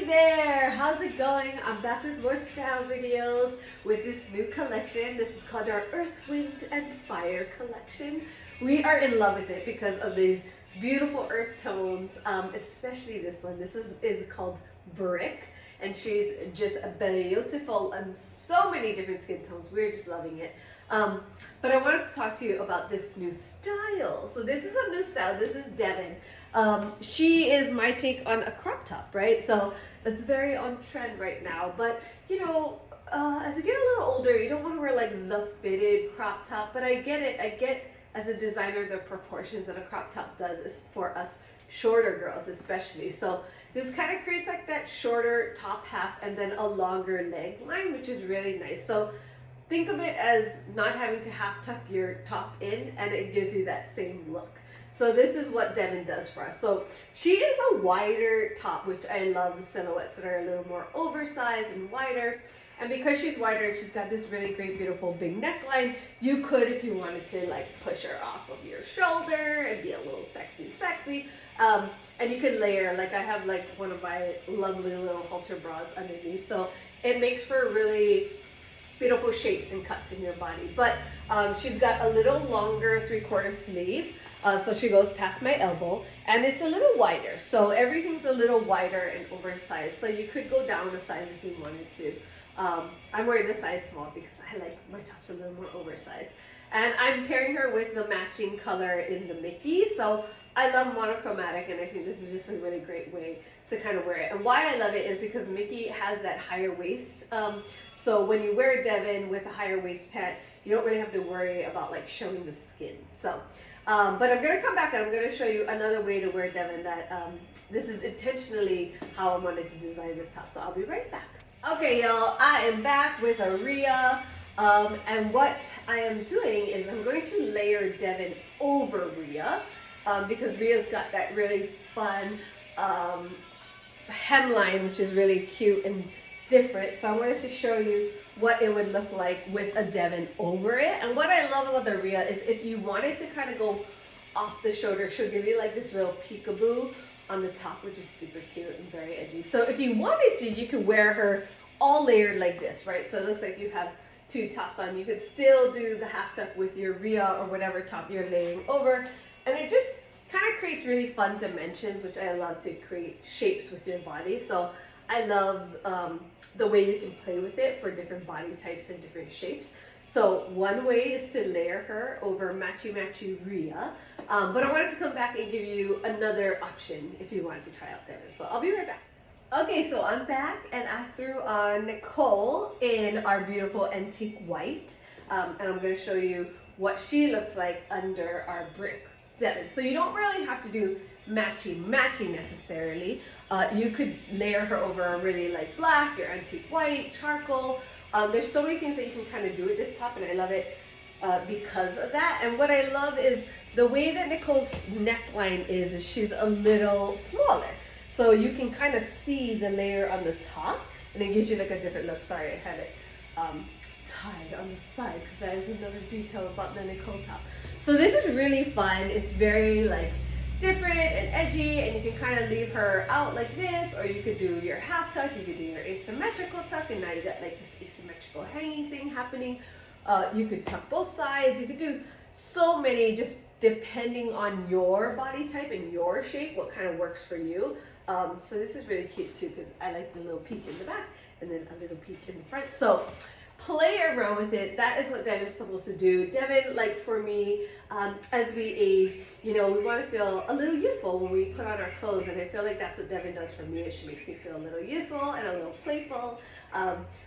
there, how's it going? I'm back with more style videos with this new collection. This is called our Earth, Wind, and Fire collection. We are in love with it because of these beautiful earth tones, especially this one. This is called Brick, and she's just beautiful on so many different skin tones. We're just loving it. But I wanted to talk to you about this new style. So this is a new style. This is Devon. She is my take on a crop top, right? So it's very on trend right now. But you know, as you get a little older, you don't want to wear like the fitted crop top. But I get it. I get as a designer the proportions that a crop top does is for us shorter girls especially. So this kind of creates like that shorter top half and then a longer leg line, which is really nice. So think of it as not having to half tuck your top in, and it gives you that same look. So this is what Devon does for us. So she is a wider top, which I love silhouettes that are a little more oversized and wider. And because she's wider, she's got this really great, beautiful big neckline. You could, if you wanted to, like push her off of your shoulder and be a little sexy. And you can layer, like I have like one of my lovely little halter bras underneath. So it makes for really beautiful shapes and cuts in your body. But she's got a little longer 3/4 sleeve. So she goes past my elbow, and it's a little wider. So everything's a little wider and oversized. So you could go down a size if you wanted to. I'm wearing the size small because I like my tops a little more oversized. And I'm pairing her with the matching color in the Mickey. So I love monochromatic, and I think this is just a really great way to kind of wear it. And why I love it is because Mickey has that higher waist. So when you wear Devon with a higher waist pant, you don't really have to worry about like showing the skin. So, but I'm gonna come back and I'm gonna show you another way to wear Devon that this is intentionally how I wanted to design this top. So I'll be right back. Okay, y'all, I am back with a Rhea. And what I am doing is I'm going to layer Devon over Rhea because Rhea's got that really fun hemline, which is really cute and different. So I wanted to show you what it would look like with a Devon over it. And what I love about the Rhea is if you wanted to kind of go off the shoulder, she'll give you like this little peekaboo on the top, which is super cute and very edgy. So if you wanted to, you could wear her all layered like this, right? So it looks like you have two tops on. You could still do the half tuck with your Rhea or whatever top you're layering over, and it just kind of creates really fun dimensions, which I love to create shapes with your body. So I love the way you can play with it for different body types and different shapes. So one way is to layer her over matchy Rhea, but I wanted to come back and give you another option if you wanted to try out Devon. So I'll be right back. Okay, so I'm back and I threw on Nicole in our beautiful antique white, and I'm going to show you what she looks like under our Brick Devon. So you don't really have to do matchy necessarily. You could layer her over a really like black, your antique white, charcoal. There's so many things that you can kind of do with this top, and I love it because of that. And what I love is the way that Nicole's neckline is she's a little smaller. So you can kind of see the layer on the top, and it gives you like a different look. Sorry, I had it tied on the side because that is another detail about the Nicole top. So this is really fun. It's very like different and edgy, and you can kind of leave her out like this, or you could do your half tuck, you could do your asymmetrical tuck, and now you got like this asymmetrical hanging thing happening. You could tuck both sides. You could do so many, just depending on your body type and your shape, what kind of works for you. So this is really cute too because I like the little peek in the back and then a little peek in the front. So play around with it. That is what Devon's supposed to do. Devon, like for me, as we age, you know, we want to feel a little youthful when we put on our clothes, and I feel like that's what Devon does for me. She makes me feel a little youthful and a little playful,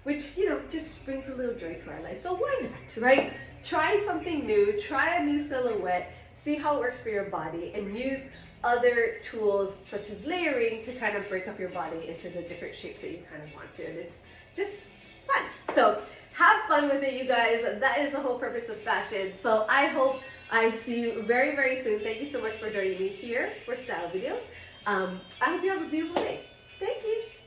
which, you know, just brings a little joy to our life. So why not, right? Try something new, try a new silhouette, see how it works for your body, and use other tools such as layering to kind of break up your body into the different shapes that you kind of want to. And it's just fun. So have fun with it, you guys. That is the whole purpose of fashion. So I hope I see you very, very soon. Thank you so much for joining me here for style videos. I hope you have a beautiful day. Thank you.